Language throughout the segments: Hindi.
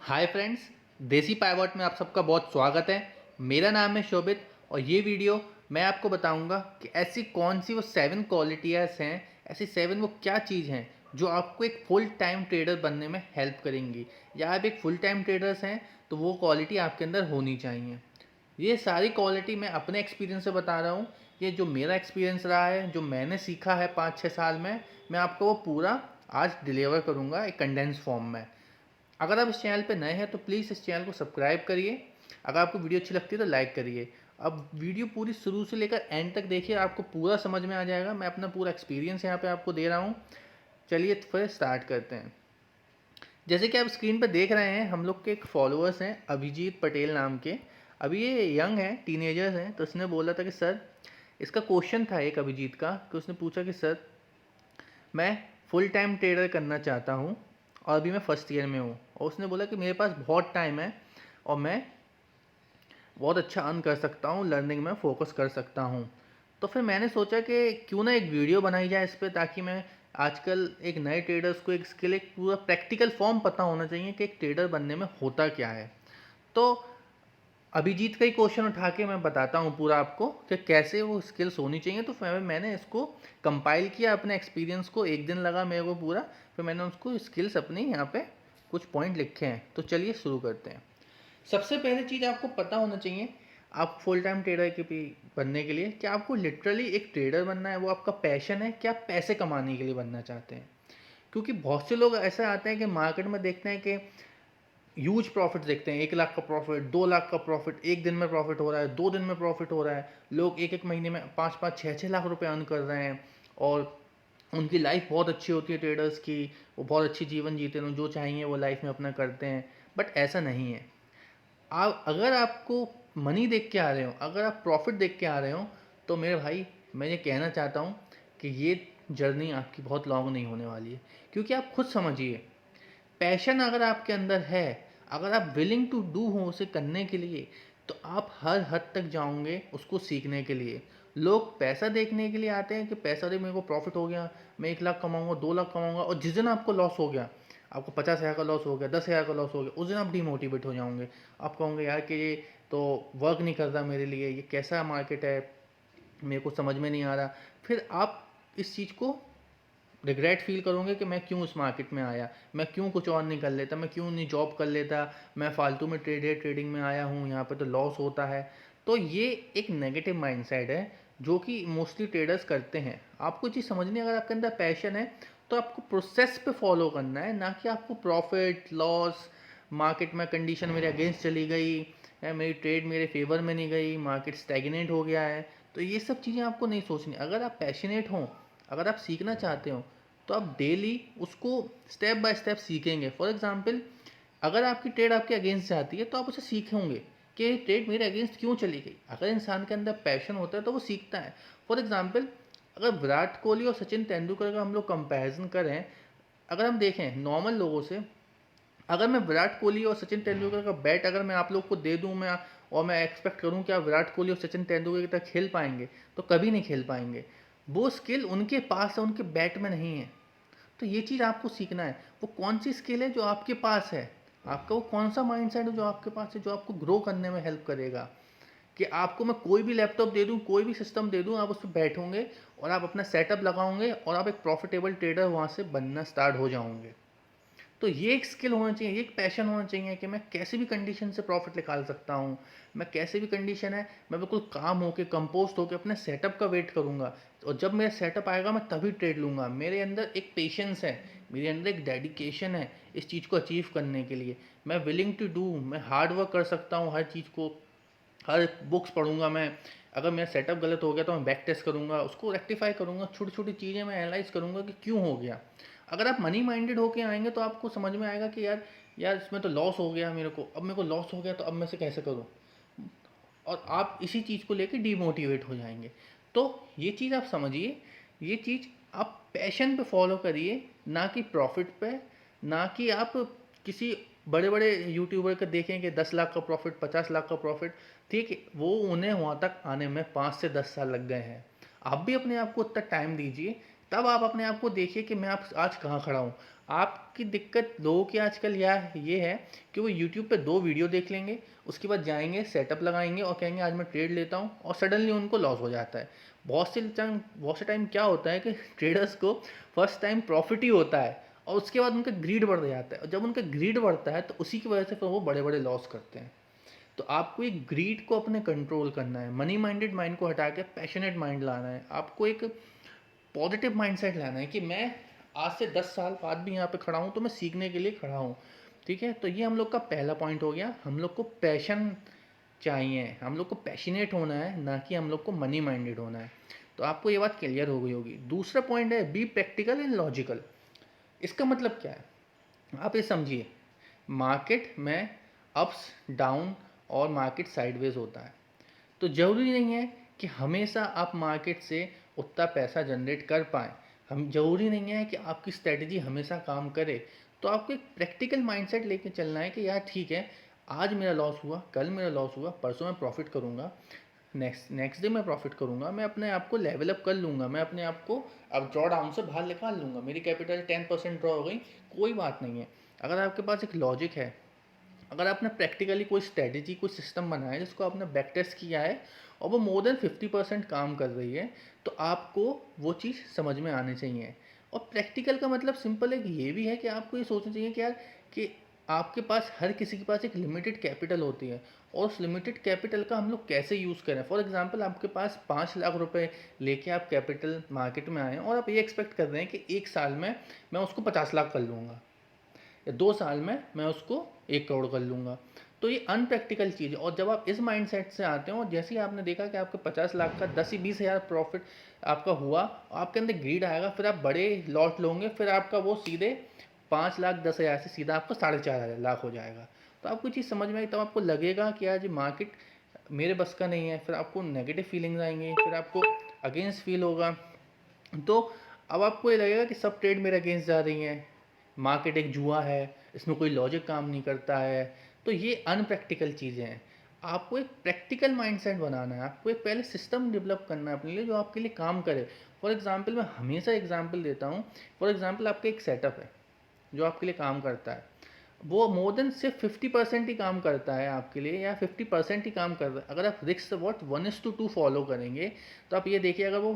हाय फ्रेंड्स, देसी पाइवॉट में आप सबका बहुत स्वागत है। मेरा नाम है शोभित और ये वीडियो मैं आपको बताऊंगा कि ऐसी कौन सी वो 7 क्वालिटीज़ हैं, ऐसी 7 वो क्या चीज़ हैं जो आपको एक फुल टाइम ट्रेडर बनने में हेल्प करेंगी। या आप एक फुल टाइम ट्रेडर्स हैं तो वो क्वालिटी आपके अंदर होनी चाहिए। ये सारी क्वालिटी मैं अपने एक्सपीरियंस से बता रहा हूँ। ये जो मेरा एक्सपीरियंस रहा है, जो मैंने सीखा है 5-6 साल में, मैं आपको वो पूरा आज डिलीवर करूँगा एक कंडेंस फॉर्म में। अगर आप इस चैनल पे नए हैं तो प्लीज़ इस चैनल को सब्सक्राइब करिए। अगर आपको वीडियो अच्छी लगती है तो लाइक करिए। अब वीडियो पूरी शुरू से लेकर एंड तक देखिए, आपको पूरा समझ में आ जाएगा। मैं अपना पूरा एक्सपीरियंस यहाँ पे आपको दे रहा हूँ। चलिए फिर स्टार्ट करते हैं। जैसे कि आप स्क्रीन पर देख रहे हैं, हम लोग के एक फॉलोअर्स हैं अभिजीत पटेल नाम के। अभी ये यंग हैं, टीनेजर्स हैं। तो उसने बोला था कि सर, इसका क्वेश्चन था एक अभिजीत का, कि उसने पूछा कि सर, मैं फुल टाइम ट्रेडर करना चाहता हूँ और अभी मैं फर्स्ट ईयर में हूँ, और उसने बोला कि मेरे पास बहुत टाइम है और मैं बहुत अच्छा अर्न कर सकता हूँ, लर्निंग में फोकस कर सकता हूँ। तो फिर मैंने सोचा कि क्यों ना एक वीडियो बनाई जाए इस पर, ताकि मैं आजकल एक नए ट्रेडर्स को एक स्किल, एक पूरा प्रैक्टिकल फॉर्म पता होना चाहिए कि एक ट्रेडर बनने में होता क्या है। तो अभिजीत का ही क्वेश्चन उठा के मैं बताता हूँ पूरा आपको कि कैसे वो स्किल्स होनी चाहिए। तो फिर मैंने इसको कंपाइल किया अपने एक्सपीरियंस को, एक दिन लगा मेरे को पूरा। फिर मैंने उसको स्किल्स अपनी यहाँ पे कुछ पॉइंट लिखे हैं। तो चलिए शुरू करते हैं। सबसे पहले चीज़ आपको पता होना चाहिए, आप फुल टाइम ट्रेडर के भी बनने के लिए, कि आपको लिटरली एक ट्रेडर बनना है, वो आपका पैशन है, क्या आप पैसे कमाने के लिए बनना चाहते हैं। क्योंकि बहुत से लोग ऐसे आते हैं कि मार्केट में देखते हैं कि ह्यूज प्रॉफिट देखते हैं, 1 लाख का प्रॉफिट, 2 लाख का प्रॉफिट, एक दिन में प्रॉफिट हो रहा है, 2 दिन में प्रॉफिट हो रहा है। लोग एक एक महीने में 5-5 6-6 लाख रुपए अर्न कर रहे हैं और उनकी लाइफ बहुत अच्छी होती है ट्रेडर्स की। वो बहुत अच्छी जीवन जीते हैं, जो चाहिए वो लाइफ में अपना करते हैं। बट ऐसा नहीं है। आप अगर आपको मनी देख के आ रहे हो, अगर आप प्रॉफिट देख के आ रहे हो, तो मेरे भाई मैं ये कहना चाहता हूँ कि ये जर्नी आपकी बहुत लॉन्ग नहीं होने वाली है। क्योंकि आप खुद समझिए, पैशन अगर आपके अंदर है, अगर आप विलिंग टू डू हो उसे करने के लिए, तो आप हर हद तक जाओगे उसको सीखने के लिए। लोग पैसा देखने के लिए आते हैं कि पैसा दे, मेरे को प्रॉफिट हो गया, मैं 1 लाख कमाऊंगा, 2 लाख कमाऊंगा, और जिस दिन आपको लॉस हो गया, आपको 50,000 का लॉस हो गया, 10,000 का लॉस हो गया, उस दिन आप डीमोटिवेट हो जाओगे। आप कहोगे यार कि ये तो वर्क नहीं कर रहा मेरे लिए, ये कैसा मार्केट है, मेरे को समझ में नहीं आ रहा। फिर आप इस चीज़ को रिग्रेट फील करोगे कि मैं क्यों इस मार्केट में आया, मैं क्यों कुछ और नहीं कर लेता, मैं क्यों नहीं जॉब कर लेता, मैं फालतू में ट्रेडिंग में आया हूँ, यहाँ पे तो लॉस होता है। तो ये एक नेगेटिव माइंडसेट है जो कि मोस्टली ट्रेडर्स करते हैं। आपको चीज़ समझनी है, अगर आपके अंदर पैशन है तो आपको प्रोसेस पे फॉलो करना है, ना कि आपको प्रॉफिट लॉस, मार्केट में कंडीशन मेरे अगेंस्ट चली गई है, मेरी ट्रेड मेरे फेवर में नहीं गई, मार्केट स्टैग्नेट हो गया है, तो ये सब चीज़ें आपको नहीं सोचनी। अगर आप पैशनेट हों, अगर आप सीखना चाहते हो, तो आप डेली उसको स्टेप बाय स्टेप सीखेंगे। फॉर एग्जांपल, अगर आपकी ट्रेड आपके अगेंस्ट जाती है तो आप उसे सीखेंगे कि ये ट्रेड मेरे अगेंस्ट क्यों चली गई। अगर इंसान के अंदर पैशन होता है तो वो सीखता है। फॉर एग्जांपल, अगर विराट कोहली और सचिन तेंदुलकर का हम लोग कंपैरिजन करें, अगर हम देखें नॉर्मल लोगों से, अगर मैं विराट कोहली और सचिन तेंदुलकर का बैट अगर मैं आप लोग को दे दूं, मैं और मैं एक्सपेक्ट करूं कि आप विराट कोहली और सचिन तेंदुलकर की तरह खेल पाएंगे, तो कभी नहीं खेल पाएंगे। वो स्किल उनके पास है, उनके बैट में नहीं है। तो ये चीज़ आपको सीखना है, वो कौन सी स्किल है जो आपके पास है, आपका वो कौन सा माइंडसेट है जो आपके पास है, जो आपको ग्रो करने में हेल्प करेगा। कि आपको मैं कोई भी लैपटॉप दे दूं, कोई भी सिस्टम दे दूं, आप उस पर बैठोगे और आप अपना सेटअप लगाओगे और आप एक प्रॉफिटेबल ट्रेडर वहाँ से बनना स्टार्ट हो जाओगे। तो ये एक स्किल होना चाहिए, ये एक पैशन होना चाहिए कि मैं कैसे भी कंडीशन से प्रॉफिट निकाल सकता हूँ। मैं कैसे भी कंडीशन है, मैं बिल्कुल काम होके कंपोस्ट होके अपने सेटअप का वेट करूँगा, और जब मेरा सेटअप आएगा मैं तभी ट्रेड लूँगा। मेरे अंदर एक पेशेंस है, मेरे अंदर एक डेडिकेशन है इस चीज़ को अचीव करने के लिए। मैं विलिंग टू डू, मैं हार्ड वर्क कर सकता हूँ हर चीज़ को, हर बुक्स पढ़ूंगा मैं। अगर मेरा सेटअप गलत हो गया तो मैं बैक टेस्ट करूंगा, उसको रेक्टिफाई करूंगा, छोटी छोटी चीज़ें मैं एनालाइज करूंगा कि क्यों हो गया। अगर आप मनी माइंडेड होके आएंगे तो आपको समझ में आएगा कि यार यार इसमें तो लॉस हो गया मेरे को, अब मेरे को लॉस हो गया तो अब मैं से कैसे करूँ, और आप इसी चीज़ को लेकर डीमोटिवेट हो जाएंगे। तो ये चीज़ आप समझिए, ये चीज़ आप पैशन पे फॉलो करिए, ना कि प्रॉफिट पे। ना कि आप किसी बड़े बड़े यूट्यूबर का देखें कि 10 लाख का प्रॉफिट, 50 लाख का प्रॉफिट, ठीक है, वो उन्हें वहाँ तक आने में 5 से 10 साल लग गए हैं। आप भी अपने आप को उतना टाइम दीजिए, तब आप अपने आप को देखिए कि मैं आप आज कहाँ खड़ा हूँ। आपकी दिक्कत लोगों की आजकल ये है कि वो यूट्यूब पे 2 वीडियो देख लेंगे, उसके बाद जाएँगे, सेटअप लगाएँगे और कहेंगे आज मैं ट्रेड लेता हूँ और सडनली उनको लॉस हो जाता है। बहुत से टाइम क्या होता है कि ट्रेडर्स को फर्स्ट टाइम प्रॉफ़िट ही होता है और उसके बाद उनका ग्रीड बढ़ जाता है और जब उनका ग्रीड बढ़ता है तो उसी की वजह से फिर वो बड़े-बड़े लॉस करते हैं। तो आपको एक ग्रीड को अपने कंट्रोल करना है, मनी माइंडेड माइंड को हटा के पैशनेट माइंड लाना है। आपको एक पॉजिटिव माइंडसेट लाना है कि मैं आज से 10 साल बाद भी यहाँ पे खड़ा हूँ तो मैं सीखने के लिए खड़ा हूँ। ठीक है, तो ये हम लोग का पहला पॉइंट हो गया। हम लोग को पैशन चाहिए, हम लोग को पैशनेट होना है, ना कि हम लोग को मनी माइंडेड होना है। तो आपको ये बात क्लियर हो गई होगी। दूसरा पॉइंट है बी प्रैक्टिकल एंड लॉजिकल। इसका मतलब क्या है, आप ये समझिए, मार्केट में अप्स डाउन और मार्केट साइडवेज होता है। तो ज़रूरी नहीं है कि हमेशा आप मार्केट से उतना पैसा जनरेट कर पाएँ। हम ज़रूरी नहीं है कि आपकी स्ट्रैटेजी हमेशा काम करे। तो आपको एक प्रैक्टिकल माइंडसेट लेके चलना है कि यार ठीक है, आज मेरा लॉस हुआ, कल मेरा लॉस हुआ, परसों मैं प्रॉफिट करूँगा, नेक्स्ट नेक्स्ट डे मैं प्रॉफिट करूँगा, मैं अपने आप को लेवल अप कर लूँगा, मैं अपने आप को अब ड्रॉ डाउन से बाहर निकाल लूँगा। मेरी कैपिटल 10% ड्रॉ हो गई, कोई बात नहीं है। अगर आपके पास एक लॉजिक है, अगर आपने प्रैक्टिकली कोई स्ट्रेटेजी कोई सिस्टम बनाया है जिसको आपने बैक टेस्ट किया है और वो मोर देन 50% काम कर रही है, तो आपको वो चीज़ समझ में आनी चाहिए। और प्रैक्टिकल का मतलब सिंपल है कि ये भी है कि आपको ये सोचना चाहिए कि यार कि आपके पास, हर किसी के पास एक लिमिटेड कैपिटल होती है और उस लिमिटेड कैपिटल का हम लोग कैसे यूज़ करें। फॉर एग्जांपल आपके पास 5 लाख रुपए लेके आप कैपिटल मार्केट में आए हैं और आप ये एक्सपेक्ट कर रहे हैं कि 1 साल में मैं उसको 50 लाख कर लूँगा या 2 साल में मैं उसको 1 करोड़ कर लूँगा। तो ये अनप्रैक्टिकल चीज़ है। और जब आप इस माइंडसेट से आते हो और जैसे ही आपने देखा कि आपके 50 लाख का 10 ही 20 हज़ार प्रॉफिट आपका हुआ, आपके अंदर ग्रीड आएगा, फिर आप बड़े लॉट लोगे, फिर आपका वो सीधे 5 लाख 10 हज़ार से सीधा आपका 4.5 लाख हो जाएगा। तो आपको चीज़ समझ में आई, तब आपको लगेगा कि यार ये मार्केट मेरे बस का नहीं है। फिर आपको नेगेटिव फीलिंग्स आएंगी, फिर आपको अगेंस्ट फील होगा। तो अब आपको ये लगेगा कि सब ट्रेड मेरे अगेंस्ट जा रही हैं, मार्केट एक जुआ है, इसमें कोई लॉजिक काम नहीं करता है। तो ये अनप्रैक्टिकल चीज़ें हैं। आपको एक प्रैक्टिकल माइंडसेट बनाना है, आपको एक पहले सिस्टम डेवलप करना है अपने लिए जो आपके लिए काम करे। फॉर एग्जांपल, मैं हमेशा एग्जांपल देता हूँ। फॉर एग्जांपल, आपका एक सेटअप है जो आपके लिए काम करता है, वो मोर देन सिर्फ 50% ही काम करता है आपके लिए, या 50% ही काम कर रहा है। अगर आप रिस्क वॉट 1:2 फॉलो करेंगे तो आप ये देखिए, अगर वो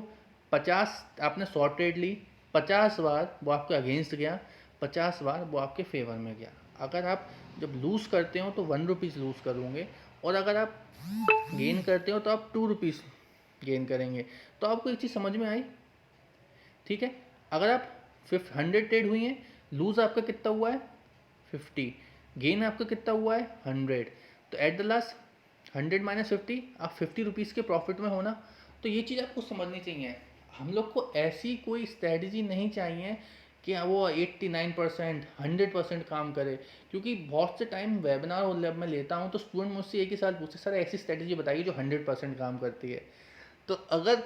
50, आपने शॉर्ट ट्रेड ली, 50 बार वो आपके अगेंस्ट गया, 50 बार वो आपके फेवर में गया। अगर आप जब लूज़ करते हो तो 1 रुपीज़ लूज़ करोगे और अगर आप गेन करते हो तो आप 2 रुपीज़ गेन करेंगे। तो आपको एक चीज़ समझ में आई? ठीक है, अगर आप 100 ट्रेड हुई हैं, लूज़ आपका कितना हुआ है 50, गेन आपका कितना हुआ है 100। तो एट द लास्ट 100 - 50, आप 50 रुपीज़ के प्रॉफिट में होना। तो ये चीज़ आपको समझनी चाहिए। हम लोग को ऐसी कोई स्ट्रैटेजी नहीं चाहिए कि वो 89% 100% काम करे। क्योंकि बहुत से टाइम वेबिनार और लैब में लेता हूँ तो स्टूडेंट मुझसे एक ही साल पूछते, सर ऐसी स्ट्रैटेजी बताइए जो 100% काम करती है। तो अगर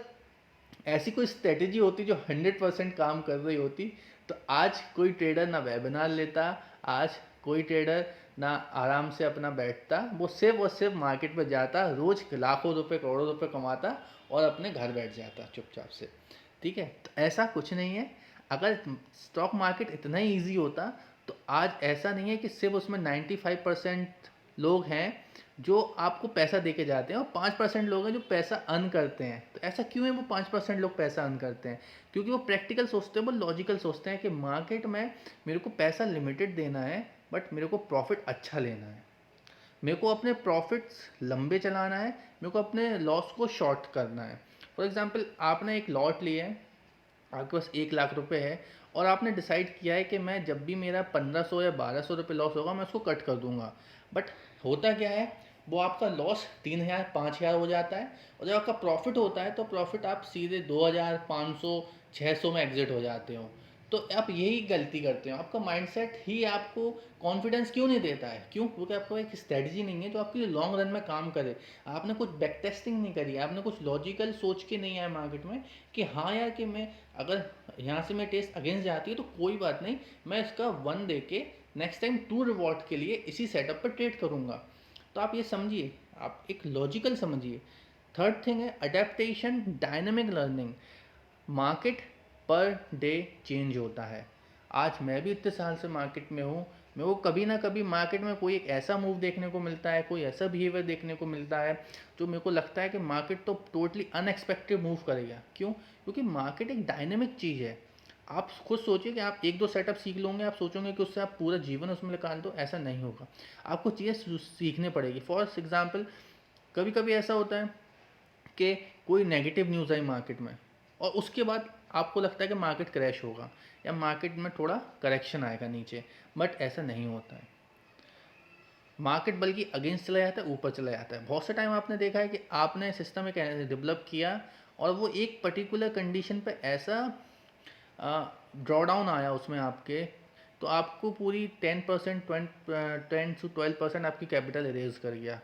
ऐसी कोई स्ट्रेटेजी होती जो 100% काम कर रही होती, तो आज कोई ट्रेडर ना वेबिनार लेता, आज कोई ट्रेडर ना आराम से अपना बैठता, वो सिर्फ और सिर्फ मार्केट में जाता, रोज लाखों रुपए करोड़ों रुपए कमाता और अपने घर बैठ जाता चुपचाप से। ठीक है, तो ऐसा कुछ नहीं है। अगर स्टॉक मार्केट इतना ही ईजी होता तो आज ऐसा नहीं है कि सिर्फ उसमें 95% लोग हैं जो आपको पैसा दे के जाते हैं और 5% लोग हैं जो पैसा अर्न करते हैं। तो ऐसा क्यों है वो 5% लोग पैसा अर्न करते हैं? क्योंकि वो प्रैक्टिकल सोचते हैं, वो लॉजिकल सोचते हैं कि मार्केट में मेरे को पैसा लिमिटेड देना है, बट मेरे को प्रॉफिट अच्छा लेना है, मेरे को अपने प्रॉफिट्स लंबे चलाना है, मेरे को अपने लॉस को शॉर्ट करना है। फॉर एग्जाम्पल, आपने एक लॉट लिया है, आपके पास 1 लाख रुपए है और आपने डिसाइड किया है कि मैं जब भी मेरा 1500 या 1200 रुपये लॉस होगा मैं उसको कट कर दूंगा। बट होता क्या है, वो आपका लॉस 3000 5000 हो जाता है और जब आपका प्रॉफिट होता है तो प्रॉफिट आप सीधे 2000 500 600 में एग्जिट हो जाते हो। तो आप यही गलती करते हो, आपका माइंडसेट ही आपको कॉन्फिडेंस क्यों नहीं देता है? क्यों? क्योंकि आपको एक स्ट्रेटजी नहीं है जो आपके लिए लॉन्ग रन में काम करे। आपने कुछ बैक टेस्टिंग नहीं करी, आपने कुछ लॉजिकल सोच के नहीं आया मार्केट में कि हाँ यार, कि मैं अगर यहाँ से मैं टेस्ट अगेंस्ट जाती है तो कोई बात नहीं, मैं इसका 1 दे के नेक्स्ट टाइम 2 रिवॉर्ड के लिए इसी सेटअप पर ट्रेड करूँगा। तो आप ये समझिए, आप एक लॉजिकल समझिए। थर्ड थिंग है adaptation, dynamic learning. Market per day change होता है। आज मैं भी इतने साल से मार्केट में हूँ, मेरे को कभी ना कभी मार्केट में कोई एक ऐसा मूव देखने को मिलता है, कोई ऐसा बिहेवियर देखने को मिलता है जो मेरे को लगता है कि मार्केट तो टोटली अनएक्सपेक्टेड मूव करेगा। क्यों? क्योंकि मार्केट एक डायनेमिक चीज़ है। आप खुद सोचिए कि आप एक दो सेटअप सीख लोगे, आप सोचोगे कि उससे आप पूरा जीवन उसमें निकाल दो, ऐसा नहीं होगा। आपको चीज़ें सीखनी पड़ेगी। फॉर एग्जाम्पल, कभी कभी ऐसा होता है कि कोई नेगेटिव न्यूज़ आई मार्केट में और उसके बाद आपको लगता है कि मार्केट क्रैश होगा या मार्केट में थोड़ा करेक्शन आएगा नीचे, बट ऐसा नहीं होता है। मार्केट बल्कि अगेंस्ट चला जाता है, ऊपर चला जाता है। बहुत से टाइम आपने देखा है कि आपने सिस्टम एक डेवलप किया और वो एक पर्टिकुलर कंडीशन पे ऐसा ड्रॉ डाउन आया उसमें आपके, तो आपको पूरी 10% 10 से 12% आपकी कैपिटल इरेज कर गया।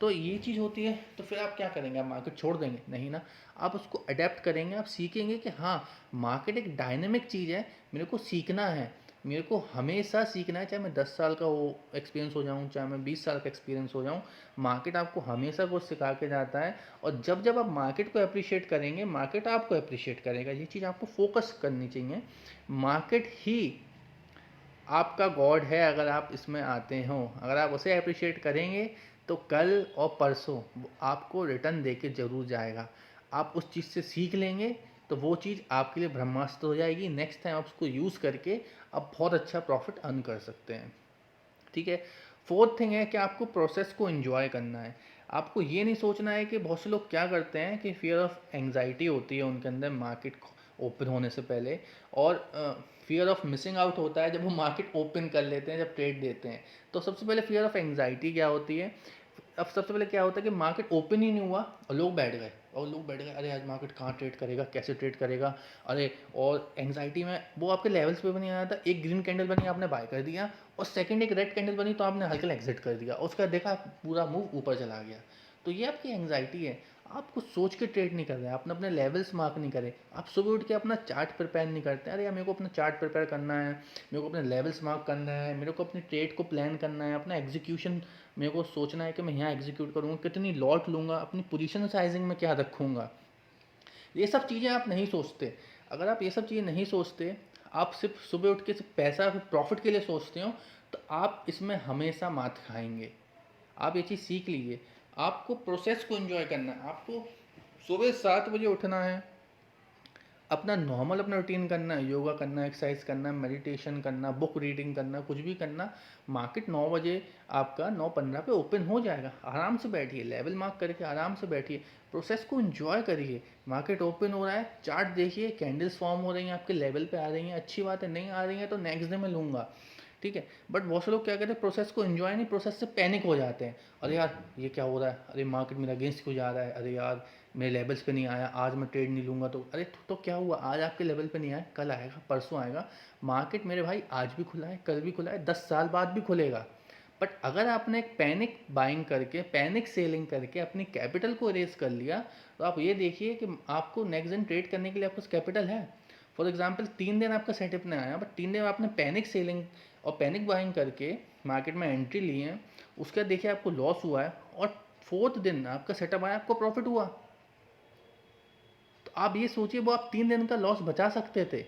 तो ये चीज़ होती है। तो फिर आप क्या करेंगे? आप मार्केट छोड़ देंगे? नहीं ना। आप उसको अडेप्ट करेंगे, आप सीखेंगे कि हाँ, मार्केट एक डायनेमिक चीज़ है, मेरे को सीखना है, मेरे को हमेशा सीखना है। चाहे मैं 10 साल का वो एक्सपीरियंस हो जाऊँ, चाहे मैं 20 साल का एक्सपीरियंस हो जाऊँ, मार्केट आपको हमेशा कुछ सिखा के जाता है। और जब जब आप मार्केट को अप्रिशिएट करेंगे, मार्केट आपको अप्रिशिएट करेगा। ये चीज़ आपको फोकस करनी चाहिए। मार्केट ही आपका गॉड है। अगर आप इसमें आते हो, अगर आप उसे अप्रिशिएट करेंगे, तो कल और परसों वो आपको रिटर्न दे के ज़रूर जाएगा। आप उस चीज़ से सीख लेंगे तो वो चीज़ आपके लिए ब्रह्मास्त्र हो जाएगी। नेक्स्ट टाइम आप उसको यूज़ करके आप बहुत अच्छा प्रॉफिट अर्न कर सकते हैं। ठीक है। फोर्थ थिंग है कि आपको प्रोसेस को एंजॉय करना है। आपको ये नहीं सोचना है कि बहुत से लोग क्या करते हैं कि फियर ऑफ एंग्जाइटी होती है उनके अंदर मार्केट ओपन होने से पहले, और फियर ऑफ मिसिंग आउट होता है जब वो मार्केट ओपन कर लेते हैं, जब ट्रेड देते हैं। तो सबसे पहले फियर ऑफ एंग्जाइटी क्या होती है? अब सबसे पहले क्या होता है कि मार्केट ओपन ही नहीं हुआ और लोग बैठ गए, अरे आज मार्केट कहाँ ट्रेड करेगा, कैसे ट्रेड करेगा, अरे। और एंग्जाइटी में वो आपके लेवल्स पे भी नहीं आया था। एक ग्रीन कैंडल बनी, आपने बाय कर दिया, और सेकंड एक रेड कैंडल बनी तो आपने हल्का एग्जिट कर दिया, और उसका देखा पूरा मूव ऊपर चला गया। तो ये आपकी एंग्जाइटी है। आप कुछ सोच के ट्रेड नहीं कर रहे, आपने अपने लेवल्स मार्क नहीं करे। आप सुबह उठ के अपना चार्ट प्रिपेयर नहीं करते, अरे यार मेरे को अपना चार्ट प्रिपेयर करना है, मेरे को अपने लेवल्स मार्क करना है, मेरे को अपनी ट्रेड को प्लान करना है, अपना एग्जीक्यूशन मेरे को सोचना है कि मैं यहाँ एग्जीक्यूट करूँगा, कितनी लॉट लूँगा, अपनी पोजीशन साइजिंग में क्या रखूँगा। ये सब चीज़ें आप नहीं सोचते। अगर आप ये सब चीज़ें नहीं सोचते, आप सिर्फ सुबह उठ के सिर्फ पैसा प्रॉफिट के लिए सोचते हो, तो आप इसमें हमेशा मात खाएंगे। आप ये चीज़ सीख लीजिए। आपको प्रोसेस को एंजॉय करना है। आपको सुबह 7 बजे उठना है, अपना नॉर्मल अपना रूटीन करना है, योगा करना, एक्सरसाइज करना, मेडिटेशन करना, बुक रीडिंग करना, कुछ भी करना। मार्केट 9 बजे आपका 9:15 पे ओपन हो जाएगा। आराम से बैठिए, लेवल मार्क करके आराम से बैठिए, प्रोसेस को एंजॉय करिए। मार्केट ओपन हो रहा है, चार्ट देखिए, कैंडल्स फॉर्म हो रही हैं, आपके लेवल पे आ रही हैं, अच्छी बात है। नहीं आ रही हैं तो नेक्स्ट डे में लूँगा, ठीक है। बट बहुत से लोग क्या कहते हैं, प्रोसेस को एंजॉय नहीं, प्रोसेस से पैनिक हो जाते हैं। अरे यार ये क्या हो रहा है, अरे मार्केट मेरा अगेंस्ट क्यों जा रहा है, अरे यार मेरे लेवल्स पे नहीं आया, आज मैं ट्रेड नहीं लूँगा तो अरे तो क्या हुआ, आज आपके लेवल पे नहीं आया, कल आएगा, परसों आएगा। मार्केट मेरे भाई आज भी खुला है, कल भी खुला है, 10 साल बाद भी खुलेगा। बट अगर आपने एक पैनिक बाइंग करके, पैनिक सेलिंग करके अपनी कैपिटल को रेज कर लिया, तो आप ये देखिए कि आपको नेक्स्ट दिन ट्रेड करने के लिए आपके पास कैपिटल है। फॉर एग्जाम्पल 3 दिन आपका सेटअप नहीं आया, बट 3 दिन आपने पैनिक सेलिंग और पैनिक बाइंग करके मार्केट में एंट्री ली है, उसके बाद देखिए आपको लॉस हुआ है, और फोर्थ दिन आपका सेटअप आया, आपको प्रॉफिट हुआ। तो आप ये सोचिए, वो आप 3 दिन का लॉस बचा सकते थे।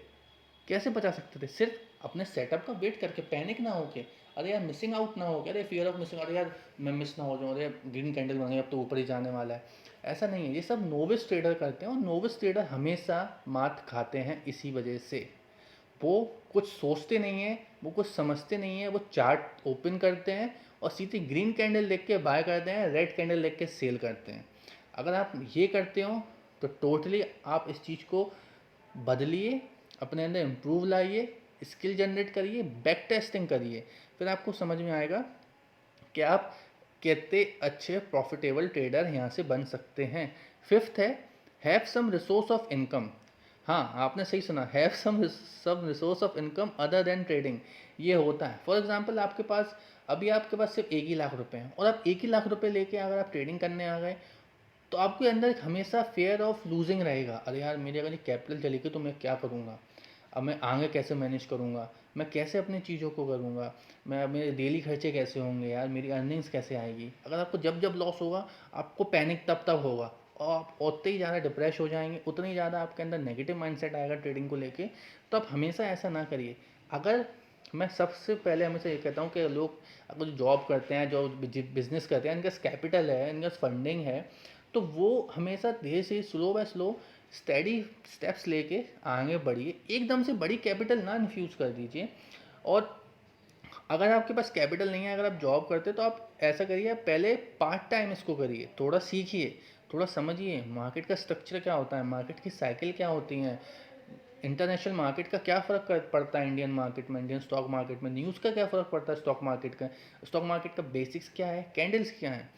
कैसे बचा सकते थे? सिर्फ अपने सेटअप का वेट करके, पैनिक ना होके, अरे यार मिसिंग आउट ना हो गया, अरे फियर ऑफ मिसिंग, अरे यार मैं मिस ना हो जाऊँ, अरे ग्रीन कैंडल बन गई, अब तो ऊपर ही जाने वाला है। ऐसा नहीं है। ये सब नोविस ट्रेडर करते हैं, और नोविस ट्रेडर हमेशा मात खाते हैं इसी वजह से। वो कुछ सोचते नहीं है, वो कुछ समझते नहीं है, वो चार्ट ओपन करते हैं और सीधे ग्रीन कैंडल देख के बाय करते हैं, रेड कैंडल देख के सेल करते हैं। अगर आप ये करते हो तो टोटली आप इस चीज़ को बदलिए, अपने अंदर इम्प्रूव लाइए, स्किल जनरेट करिए, बैक टेस्टिंग करिए, फिर आपको समझ में आएगा कि आप कितने अच्छे प्रॉफिटेबल ट्रेडर यहाँ से बन सकते हैं। फिफ्थ है, have some resource of income. हाँ, आपने सही सुना, have some resource of income other than trading. ये होता है, फॉर एग्जांपल आपके पास अभी आपके पास सिर्फ 1 ही लाख रुपए हैं, और आप 1 ही लाख रुपए लेके अगर आप ट्रेडिंग करने आ गए, तो आपके अंदर एक हमेशा फेयर ऑफ लूजिंग रहेगा। अरे यार मेरी अगर ये कैपिटल चली गई तो मैं क्या करूँगा, अब मैं आगे कैसे मैनेज करूँगा, मैं कैसे अपनी चीज़ों को करूँगा, मैं मेरे डेली खर्चे कैसे होंगे, यार मेरी अर्निंग्स कैसे आएगी। अगर आपको जब जब लॉस होगा, आपको पैनिक तब तब होगा, और आप उतने ही ज़्यादा डिप्रेस हो जाएंगे, उतनी ज़्यादा आपके अंदर नेगेटिव माइंडसेट आएगा ट्रेडिंग को लेके। तो आप हमेशा ऐसा ना करिए। अगर मैं सबसे पहले हमेशा ये कहता हूँ कि लोग अगर जॉब करते हैं, जो बिजनेस करते हैं, इनके पास कैपिटल है, इनके पास फंडिंग है, तो वो हमेशा धीरे से slow by slow steady steps लेके आगे बढ़िए। एकदम से बड़ी कैपिटल ना इन्फ्यूज़ कर दीजिए। और अगर आपके पास कैपिटल नहीं है, अगर आप जॉब करते तो आप ऐसा करिए, आप पहले पार्ट टाइम इसको करिए, थोड़ा सीखिए, थोड़ा समझिए मार्केट का स्ट्रक्चर क्या होता है, मार्केट की साइकिल क्या होती हैं, इंटरनेशनल मार्केट का क्या फ़र्क पड़ता है इंडियन मार्केट में, इंडियन स्टॉक मार्केट में, न्यूज़ का क्या फ़र्क पड़ता है स्टॉक मार्केट का, स्टॉक मार्केट का बेसिक्स क्या है, कैंडल्स क्या है।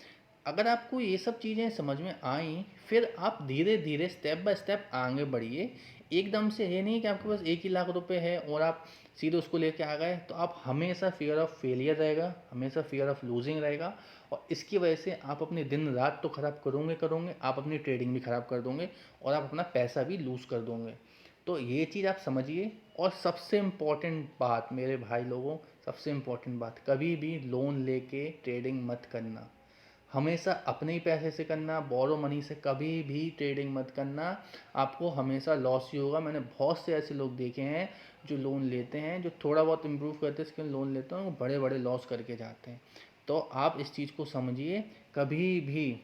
अगर आपको ये सब चीज़ें समझ में आई, फिर आप धीरे धीरे स्टेप बाय स्टेप आगे बढ़िए। एकदम से ये नहीं कि आपके पास 1 ही लाख रुपए है और आप सीधे उसको लेके आ गए, तो आप हमेशा फियर ऑफ फेलियर रहेगा, हमेशा फियर ऑफ लूजिंग रहेगा। और इसकी वजह से आप अपने दिन रात तो ख़राब करोगे, आप अपनी ट्रेडिंग भी ख़राब कर दोगे और आप अपना पैसा भी लूज़ कर दोगे। तो ये चीज़ आप समझिए। और सबसे इम्पॉर्टेंट बात मेरे भाई लोगों, सबसे इम्पॉर्टेंट बात, कभी भी लोन लेके ट्रेडिंग मत करना। हमेशा अपने ही पैसे से करना, बोरो मनी से कभी भी ट्रेडिंग मत करना। आपको हमेशा लॉस ही होगा। मैंने बहुत से ऐसे लोग देखे हैं जो लोन लेते हैं, जो थोड़ा बहुत इम्प्रूव करते हैं, इसके लोन लेते हैं, वो बड़े बड़े लॉस करके जाते हैं। तो आप इस चीज़ को समझिए, कभी भी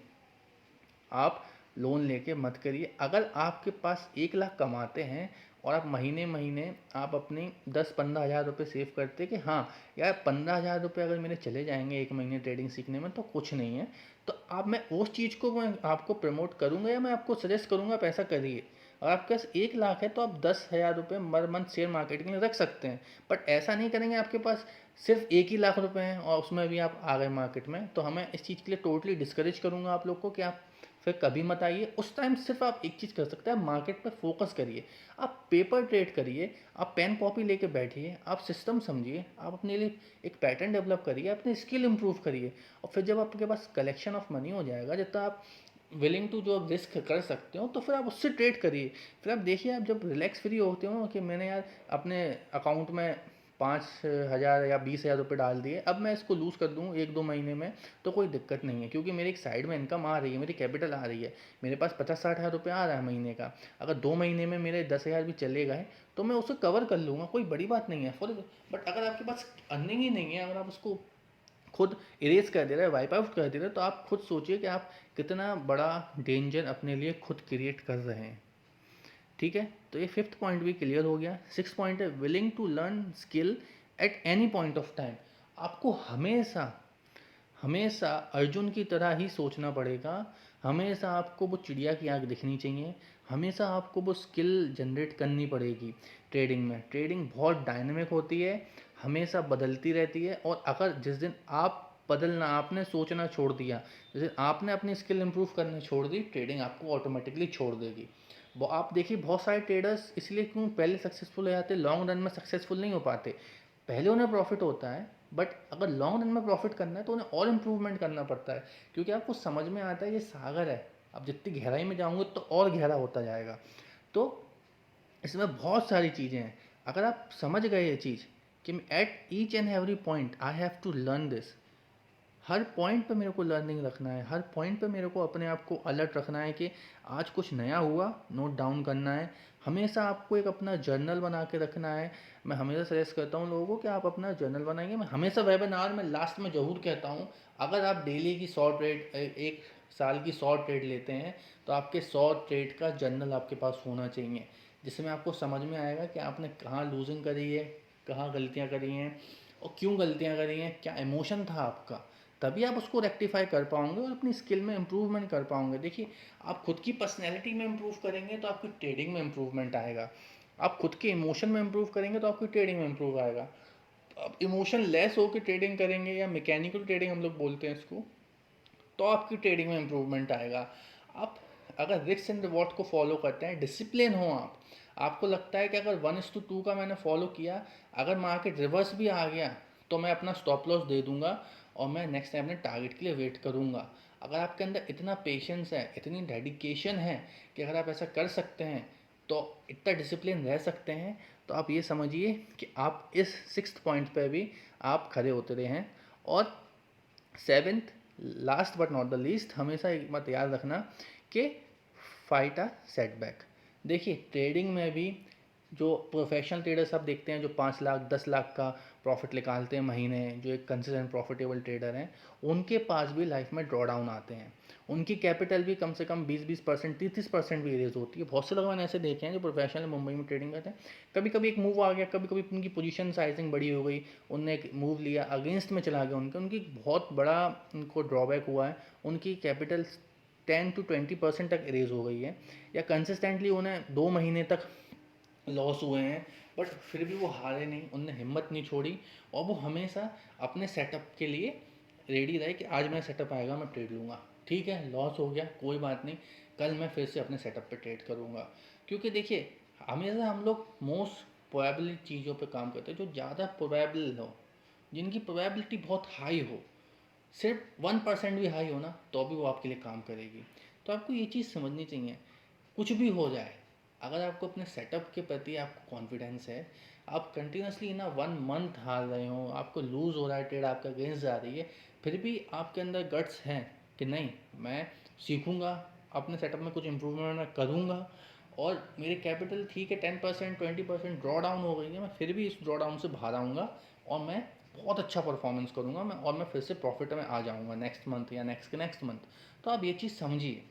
आप लोन लेके मत करिए। अगर आपके पास 1 लाख कमाते हैं और आप महीने महीने आप अपनी 10-15 हज़ार रुपये सेव करते कि हाँ यार 15 हज़ार रुपये अगर मेरे चले जाएंगे एक महीने ट्रेडिंग सीखने में तो कुछ नहीं है, तो आप मैं उस चीज़ को मैं आपको प्रमोट करूँगा या मैं आपको सजेस्ट करूँगा आप ऐसा करिए। अगर आपके पास 1 लाख है तो आप 10 हज़ार रुपये पर मंथ शेयर मार्केटिंग में रख सकते हैं। बट ऐसा नहीं करेंगे आपके पास सिर्फ 1 ही लाख रुपए हैं और उसमें भी आप आ गए मार्केट में, तो हमें इस चीज़ के लिए टोटली डिस्करेज करूँगा आप लोग को कि आप फिर कभी मत आइए। उस टाइम सिर्फ आप एक चीज़ कर सकते हैं, मार्केट पर फोकस करिए, आप पेपर ट्रेड करिए, आप पेन कॉपी लेके बैठिए, आप सिस्टम समझिए, आप अपने लिए एक पैटर्न डेवलप करिए, अपनी स्किल इंप्रूव करिए। और फिर जब आपके पास कलेक्शन ऑफ मनी हो जाएगा, जितना आप विलिंग टू जो रिस्क कर सकते हो, तो फिर आप उससे ट्रेड करिए। फिर आप देखिए, आप जब रिलैक्स फ्री होते हो कि मैंने यार अपने अकाउंट में 5 हज़ार या 20 हज़ार रुपये डाल दिए, अब मैं इसको लूज़ कर दूँ 1-2 महीने में तो कोई दिक्कत नहीं है, क्योंकि मेरी एक साइड में इनकम आ रही है, मेरी कैपिटल आ रही है, मेरे पास 50-60 हज़ार रुपये आ रहा है महीने का। अगर 2 महीने में मेरे 10 हज़ार भी चले गए तो मैं उसे कवर कर लूँगा, कोई बड़ी बात नहीं है। फॉर बट अगर आपके पास अर्निंग ही नहीं है, अगर आप उसको खुद इरेज कर दे रहे हैं, वाइप आउट कर दे रहे हैं, तो आप खुद सोचिए कि आप कितना बड़ा डेंजर अपने लिए खुद क्रिएट कर रहे हैं। ठीक है, तो ये फिफ्थ पॉइंट भी क्लियर हो गया। सिक्स पॉइंट है willing to learn skill at any point of time. आपको हमेशा हमेशा अर्जुन की तरह ही सोचना पड़ेगा। हमेशा आपको वो चिड़िया की आँख दिखनी चाहिए, हमेशा आपको वो स्किल जनरेट करनी पड़ेगी। ट्रेडिंग में ट्रेडिंग बहुत डायनेमिक होती है, हमेशा बदलती रहती है। और अगर जिस दिन आप बदलना, आपने सोचना छोड़ दिया, जिस दिन आपने अपनी स्किल इंप्रूव करना छोड़ दी, ट्रेडिंग आपको ऑटोमेटिकली छोड़ देगी। वो आप देखिए, बहुत सारे ट्रेडर्स इसलिए क्यों पहले सक्सेसफुल हो जाते, लॉन्ग रन में सक्सेसफुल नहीं हो पाते। पहले उन्हें प्रॉफिट होता है, बट अगर लॉन्ग रन में प्रॉफिट करना है तो उन्हें और इम्प्रूवमेंट करना पड़ता है, क्योंकि आपको समझ में आता है ये सागर है, आप जितनी गहराई में जाओगे तो और गहरा होता जाएगा। तो इसमें बहुत सारी चीज़ें हैं। अगर आप समझ गए ये चीज़ कि at each and every point I have to learn this, हर पॉइंट पे मेरे को लर्निंग रखना है, हर पॉइंट पे मेरे को अपने आप को अलर्ट रखना है कि आज कुछ नया हुआ, नोट डाउन करना है। हमेशा आपको एक अपना जर्नल बना के रखना है। मैं हमेशा सजेस्ट करता हूँ लोगों को कि आप अपना जर्नल बनाइए। मैं हमेशा वेबिनार में लास्ट में ज़रूर कहता हूँ, अगर आप डेली की 100 ट्रेड, एक साल की 100 ट्रेड लेते हैं, तो आपके 100 ट्रेड का जर्नल आपके पास होना चाहिए, जिसमें आपको समझ में आएगा कि आपने कहाँ लूजिंग करी है, कहाँ गलतियाँ करी हैं और क्यों गलतियाँ करी हैं, क्या इमोशन था आपका। तभी आप उसको रेक्टिफाई कर पाओगे और अपनी स्किल में इम्प्रूवमेंट कर पाओगे। देखिए, आप खुद की पर्सनैलिटी में इम्प्रूव करेंगे तो आपकी ट्रेडिंग में इम्प्रूवमेंट आएगा, आप खुद के इमोशन में इम्प्रूव करेंगे तो आपकी ट्रेडिंग में इम्प्रूव आएगा। आप इमोशन लेस होकर ट्रेडिंग करेंगे, या मैकेनिकल ट्रेडिंग हम लोग बोलते हैं इसको, तो आपकी ट्रेडिंग में इम्प्रूवमेंट आएगा। आप अगर रिस्क एंड रिवॉर्ड को फॉलो करते हैं, डिसिप्लिन हो आप, आपको लगता है कि अगर 1:2 का मैंने फॉलो किया, अगर मार्केट रिवर्स भी आ गया तो मैं अपना स्टॉप लॉस दे दूंगा और मैं नेक्स्ट टाइम अपने टारगेट के लिए वेट करूंगा। अगर आपके अंदर इतना पेशेंस है, इतनी डेडिकेशन है कि अगर आप ऐसा कर सकते हैं, तो इतना डिसिप्लिन रह सकते हैं, तो आप ये समझिए कि आप इस सिक्स्थ पॉइंट पे भी आप खड़े होते रहे हैं। और seventh, last but not the least, हमेशा एक बात याद रखना कि फाइट अ सेटबैक। देखिए, ट्रेडिंग में भी जो प्रोफेशनल ट्रेडर्स आप देखते हैं जो 5 लाख 10 लाख का प्रॉफिट निकालते हैं महीने, जो एक कंसिस्टेंट प्रॉफिटेबल ट्रेडर हैं, उनके पास भी लाइफ में ड्रॉ डाउन आते हैं। उनकी कैपिटल भी कम से कम 20-20%, 30-30% भी रेज होती है। बहुत से लोग मैंने ऐसे देखे हैं जो प्रोफेशनल मुंबई में ट्रेडिंग करते हैं। कभी कभी एक मूव आ गया, कभी कभी उनकी पोजीशन साइजिंग बड़ी हो गई, उनने एक मूव लिया अगेंस्ट में चला गया, उनकी बहुत बड़ा उनको ड्रॉबैक हुआ है। उनकी कैपिटल 10 to 20% तक रेज हो गई है, या कंसिस्टेंटली उन्हें 2 महीने तक लॉस हुए हैं, बट फिर भी वो हारे नहीं, उनने हिम्मत नहीं छोड़ी, और वो हमेशा अपने सेटअप के लिए रेडी रहे कि आज मेरा सेटअप आएगा, मैं ट्रेड लूँगा। ठीक है, लॉस हो गया, कोई बात नहीं, कल मैं फिर से अपने सेटअप पे ट्रेड करूँगा। क्योंकि देखिए, हमेशा हम लोग मोस्ट प्रोबेबल चीज़ों पे काम करते हैं, जो ज़्यादा प्रोबेबल हो, जिनकी प्रोबेबिलिटी बहुत हाई हो। सिर्फ 1% भी हाई हो ना, तो भी वो आपके लिए काम करेगी। तो आपको ये चीज़ समझनी चाहिए, कुछ भी हो जाए, अगर आपको अपने सेटअप के प्रति आपको कॉन्फिडेंस है, आप कंटिन्यूसली ना 1 मंथ हार रहे हो, आपको लूज़ हो रहा है, ट्रेड आपका अगेंस्ट जा रही है, फिर भी आपके अंदर गट्स हैं कि नहीं, मैं सीखूंगा, अपने सेटअप में कुछ इम्प्रूवमेंट मैं करूँगा, और मेरी कैपिटल ठीक है 10% 20% ड्रॉ डाउन हो गई है, मैं फिर भी इस ड्रॉ डाउन से बाहर आऊँगा, और मैं बहुत अच्छा परफॉर्मेंस करूँगा, मैं फिर से प्रॉफिट में आ जाऊँगा नेक्स्ट मंथ या नेक्स्ट मंथ। तो आप ये चीज़ समझिए,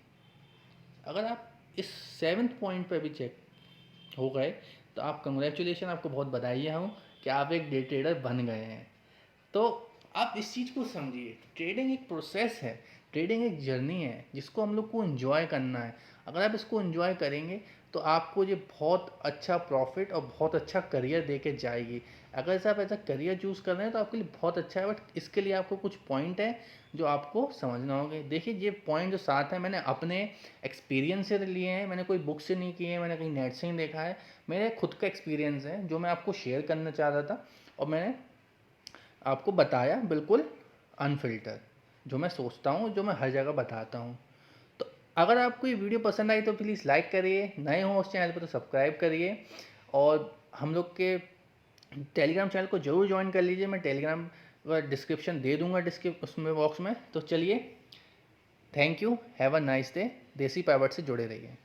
अगर आप इस 7th पॉइंट पे भी चेक हो गए, तो आप कंग्रेचुलेशन, आपको बहुत बधाइयाँ हो कि आप एक डे ट्रेडर बन गए हैं। तो आप इस चीज़ को समझिए, ट्रेडिंग एक प्रोसेस है, ट्रेडिंग एक जर्नी है जिसको हम लोग को एंजॉय करना है। अगर आप इसको एंजॉय करेंगे तो आपको ये बहुत अच्छा प्रॉफिट और बहुत अच्छा करियर दे के जाएगी। अगर से आप ऐसा करियर चूज़ कर रहे हैं तो आपके लिए बहुत अच्छा है, बट इसके लिए आपको कुछ पॉइंट है जो आपको समझना होंगे। देखिए, ये पॉइंट जो 7 है, मैंने अपने एक्सपीरियंस से लिए हैं, मैंने कोई बुक से नहीं किए हैं, मैंने कहीं नेट से नहीं देखा है, मेरे खुद का एक्सपीरियंस है जो मैं आपको शेयर करना चाह रहा था, और मैंने आपको बताया बिल्कुल अनफिल्टर, जो मैं सोचता हूँ, जो मैं हर जगह बताता हूँ। तो अगर आपको ये वीडियो पसंद आई तो प्लीज़ लाइक करिए, नए हो उस चैनल पर तो सब्सक्राइब करिए, और हम लोग के टेलीग्राम चैनल को ज़रूर ज्वाइन कर लीजिए। मैं टेलीग्राम का डिस्क्रिप्शन दे दूँगा उसमें बॉक्स में। तो चलिए, thank you, have a nice day. देसी पाइवट से जुड़े रहिए।